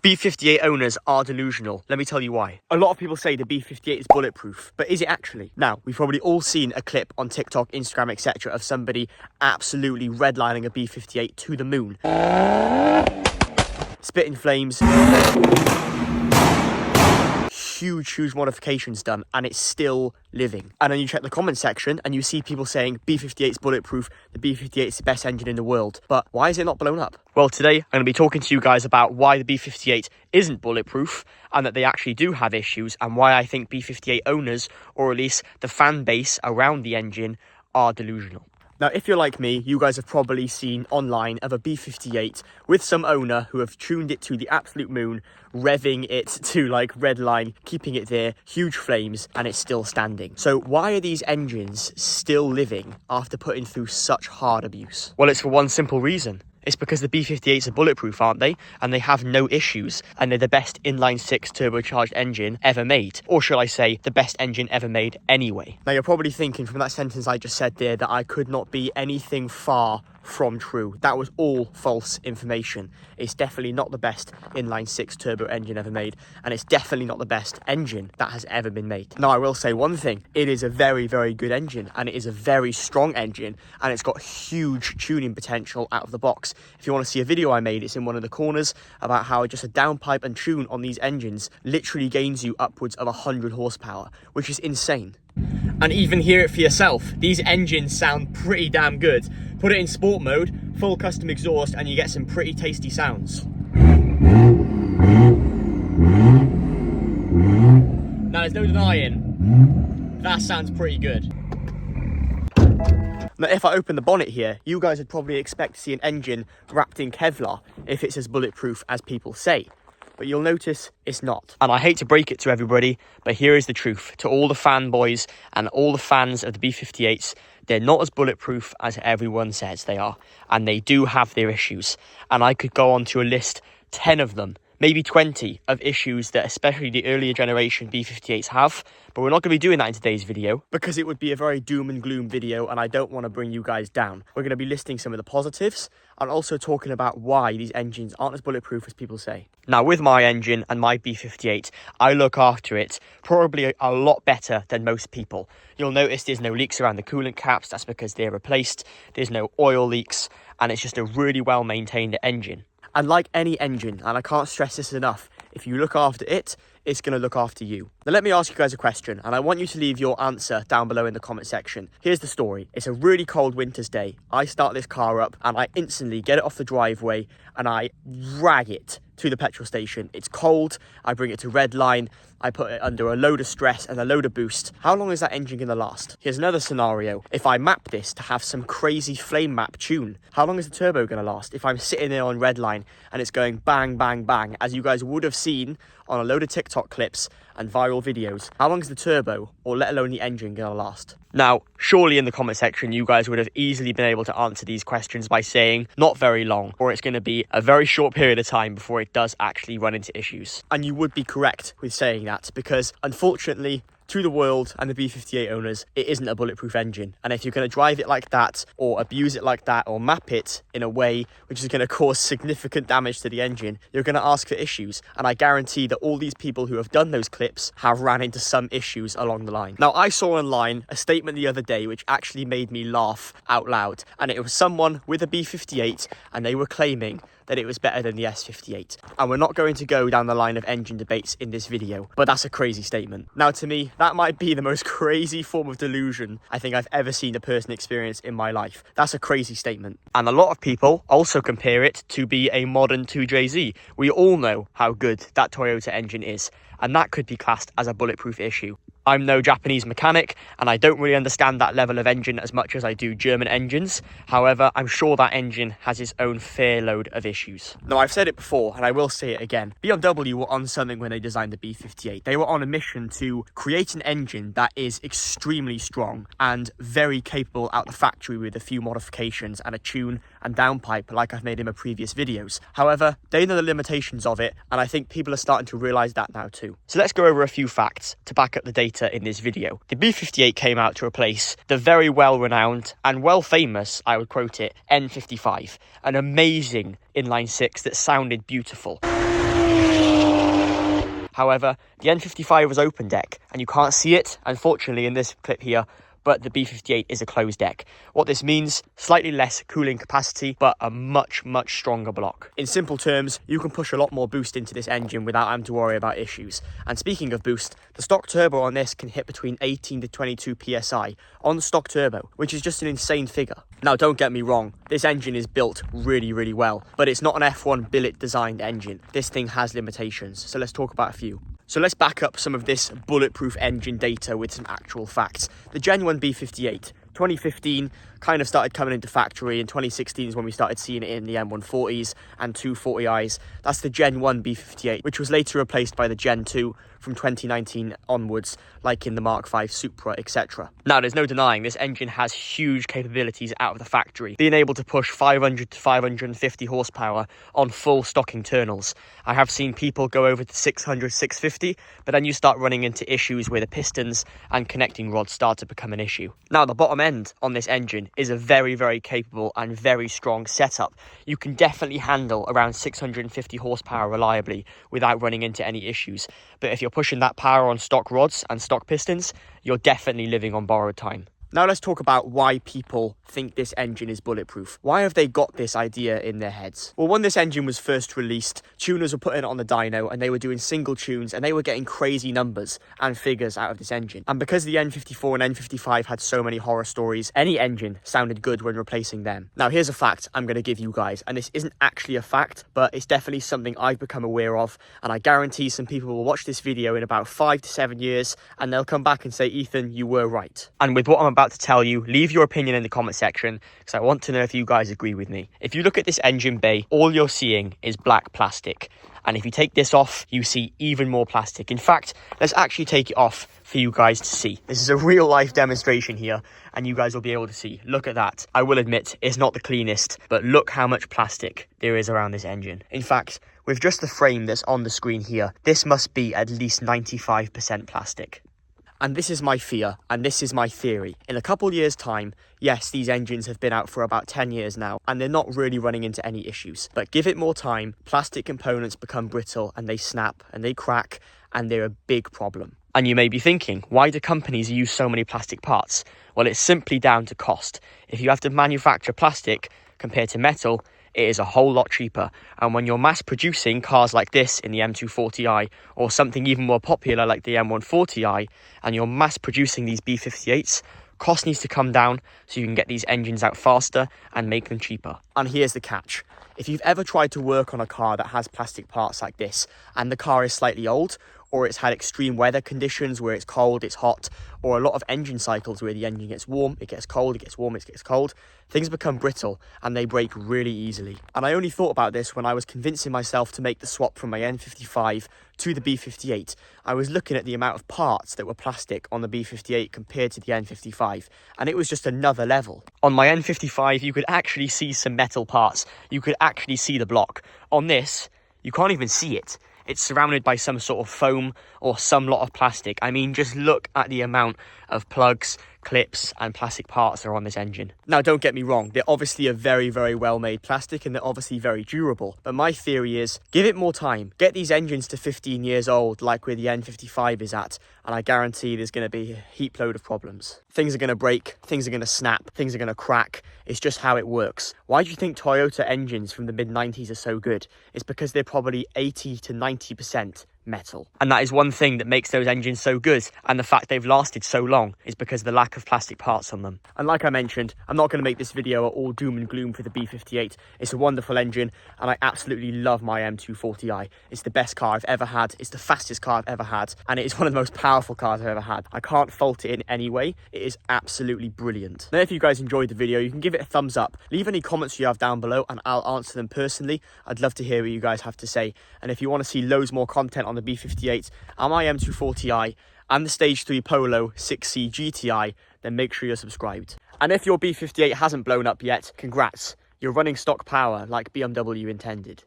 B58 owners are delusional. Let me tell you why. A lot of people say the B58 is bulletproof, but is it actually? Now, we've probably all seen a clip on TikTok, Instagram, etc. of somebody absolutely redlining a B58 to the moon. Spitting flames. Huge modifications done, and it's still living. And then you check the comment section and you see people saying B58 is bulletproof, the B58 is the best engine in the world. But why is it not blown up? Well, today I'm going to be talking to you guys about why the B58 isn't bulletproof and that they actually do have issues, and why I think B58 owners, or at least the fan base around the engine, are delusional. Now, if you're like me, you guys have probably seen online of a B58 with some owner who have tuned it to the absolute moon, revving it to like red line, keeping it there, huge flames, and it's still standing. So why are these engines still living after putting through such hard abuse? Well, it's for one simple reason. It's because the B58s are bulletproof, aren't they? And they have no issues. And they're the best inline-six turbocharged engine ever made. Or should I say, the best engine ever made anyway. Now, you're probably thinking from that sentence I just said there that I could not be anything far from true. That was all false information. It's definitely not the best inline-six turbo engine ever made. And it's definitely not the best engine that has ever been made. Now, I will say one thing. It is a very, very good engine. And it is a very strong engine. And it's got huge tuning potential out of the box. If you want to see a video I made, it's in one of the corners, about how just a downpipe and tune on these engines literally gains you upwards of 100 horsepower, which is insane. And even hear it for yourself, these engines sound pretty damn good. Put it in sport mode, full custom exhaust, and you get some pretty tasty sounds. Now, there's no denying, that sounds pretty good. Now, if I open the bonnet here, you guys would probably expect to see an engine wrapped in Kevlar if it's as bulletproof as people say. But you'll notice it's not. And I hate to break it to everybody, but here is the truth. To all the fanboys and all the fans of the B58s, they're not as bulletproof as everyone says they are. And they do have their issues. And I could go on to a list 10 of them, maybe 20 of issues that especially the earlier generation B58s have. But we're not going to be doing that in today's video because it would be a very doom and gloom video, and I don't want to bring you guys down. We're going to be listing some of the positives and also talking about why these engines aren't as bulletproof as people say. Now, with my engine and my B58, I look after it probably a lot better than most people. You'll notice there's no leaks around the coolant caps. That's because they're replaced. There's no oil leaks, and it's just a really well maintained engine. And like any engine, and I can't stress this enough, if you look after it, it's going to look after you. Now, let me ask you guys a question, and I want you to leave your answer down below in the comment section. Here's the story. It's a really cold winter's day. I start this car up, and I instantly get it off the driveway, and I drag it to the petrol station. It's cold. I bring it to red line. I put it under a load of stress and a load of boost. How long is that engine going to last? Here's another scenario. If I map this to have some crazy flame map tune, how long is the turbo going to last? If I'm sitting there on red line and it's going bang, bang, bang, as you guys would have seen on a load of TikTok clips and viral videos, how long is the turbo, or let alone the engine, going to last? Now, surely in the comment section, you guys would have easily been able to answer these questions by saying not very long, or it's going to be a very short period of time before it does actually run into issues. And you would be correct with saying that, because unfortunately, to the world and the B58 owners, it isn't a bulletproof engine. And if you're going to drive it like that, or abuse it like that, or map it in a way which is going to cause significant damage to the engine, you're going to ask for issues. And I guarantee that all these people who have done those clips have ran into some issues along the line. Now, I saw online a statement the other day which actually made me laugh out loud. And it was someone with a B58, and they were claiming that it was better than the S58. And we're not going to go down the line of engine debates in this video, but that's a crazy statement. Now, to me, that might be the most crazy form of delusion I think I've ever seen a person experience in my life. That's a crazy statement. And a lot of people also compare it to be a modern 2JZ. We all know how good that Toyota engine is, and that could be classed as a bulletproof issue. I'm no Japanese mechanic, and I don't really understand that level of engine as much as I do German engines. However, I'm sure that engine has its own fair load of issues. Now, I've said it before, and I will say it again. BMW were on something when they designed the B58. They were on a mission to create an engine that is extremely strong and very capable out the factory with a few modifications and a tune and downpipe like I've made in my previous videos. However, they know the limitations of it, and I think people are starting to realise that now too. So let's go over a few facts to back up the data in this video. The B58 came out to replace the very well-renowned and well-famous, I would quote it, N55, an amazing inline-six that sounded beautiful. However, the N55 was open deck, and you can't see it, unfortunately, in this clip here, but the B58 is a closed deck. What this means, slightly less cooling capacity, but a much, much stronger block. In simple terms, you can push a lot more boost into this engine without having to worry about issues. And speaking of boost, the stock turbo on this can hit between 18 to 22 PSI on the stock turbo, which is just an insane figure. Now, don't get me wrong, this engine is built really, really well, but it's not an F1 billet designed engine. This thing has limitations, so let's talk about a few. So let's back up some of this bulletproof engine data with some actual facts. The Gen 1 B58, 2015, kind of started coming into factory. In 2016 is when we started seeing it in the M140s and 240Is. That's the Gen 1 B58, which was later replaced by the Gen 2 from 2019 onwards, like in the Mark V Supra, etc. Now, there's no denying this engine has huge capabilities out of the factory, being able to push 500 to 550 horsepower on full stock internals. I have seen people go over to 600, 650, but then you start running into issues where the pistons and connecting rods start to become an issue. Now, the bottom end on this engine is a very, very capable and very strong setup. You can definitely handle around 650 horsepower reliably without running into any issues. But if you're pushing that power on stock rods and stock pistons, you're definitely living on borrowed time. Now let's talk about why people think this engine is bulletproof. Why have they got this idea in their heads? Well, when this engine was first released, tuners were putting it on the dyno and they were doing single tunes and they were getting crazy numbers and figures out of this engine. And because the N54 and N55 had so many horror stories, any engine sounded good when replacing them. Now, here's a fact I'm going to give you guys, and this isn't actually a fact, but it's definitely something I've become aware of, and I guarantee some people will watch this video in about 5 to 7 years and they'll come back and say, Ethan, you were right. And with what I'm about to tell you, leave your opinion in the comment section because I want to know if you guys agree with me. If you look at this engine bay, all you're seeing is black plastic. And if you take this off, you see even more plastic. In fact, let's actually take it off for you guys to see. This is a real life demonstration here, and you guys will be able to see. Look at that. I will admit, it's not the cleanest, but look how much plastic there is around this engine. In fact, with just the frame that's on the screen here, this must be at least 95% plastic. And this is my fear, and this is my theory. In a couple years' time, yes, these engines have been out for about 10 years now, and they're not really running into any issues. But give it more time, plastic components become brittle, and they snap, and they crack, and they're a big problem. And you may be thinking, why do companies use so many plastic parts? Well, it's simply down to cost. If you have to manufacture plastic compared to metal, it is a whole lot cheaper. And when you're mass producing cars like this in the M240i or something even more popular like the M140i, and you're mass producing these B58s, cost needs to come down so you can get these engines out faster and make them cheaper. And here's the catch. If you've ever tried to work on a car that has plastic parts like this and the car is slightly old, or it's had extreme weather conditions where it's cold, it's hot, or a lot of engine cycles where the engine gets warm, it gets cold, it gets warm, it gets cold, things become brittle and they break really easily. And I only thought about this when I was convincing myself to make the swap from my N55 to the B58. I was looking at the amount of parts that were plastic on the B58 compared to the N55, and it was just another level. On my N55, you could actually see some metal parts. You could actually see the block. On this, you can't even see it. It's surrounded by some sort of foam or some lot of plastic. I mean, just look at the amount of plugs, clips and plastic parts that are on this engine. Now, don't get me wrong, they're obviously a very, very well made plastic and they're obviously very durable. But my theory is, give it more time. Get these engines to 15 years old like where the N55 is at, and I guarantee there's going to be a heap load of problems. Things are going to break, things are going to snap, things are going to crack. It's just how it works. Why do you think Toyota engines from the mid-90s are so good? It's because they're probably 80 to 90% metal. And that is one thing that makes those engines so good, and the fact they've lasted so long is because of the lack of plastic parts on them. And like I mentioned, I'm not going to make this video all doom and gloom for the B58. It's a wonderful engine and I absolutely love my M240i. It's the best car I've ever had, it's the fastest car I've ever had, and it is one of the most powerful cars I've ever had. I can't fault it in any way. It is absolutely brilliant. Now, if you guys enjoyed the video, you can give it a thumbs up, leave any comments you have down below and I'll answer them personally. I'd love to hear what you guys have to say. And if you want to see loads more content on the B58 and my M240i and the Stage 3 Polo 6C GTI, then make sure you're subscribed. And if your B58 hasn't blown up yet, congrats, you're running stock power like BMW intended.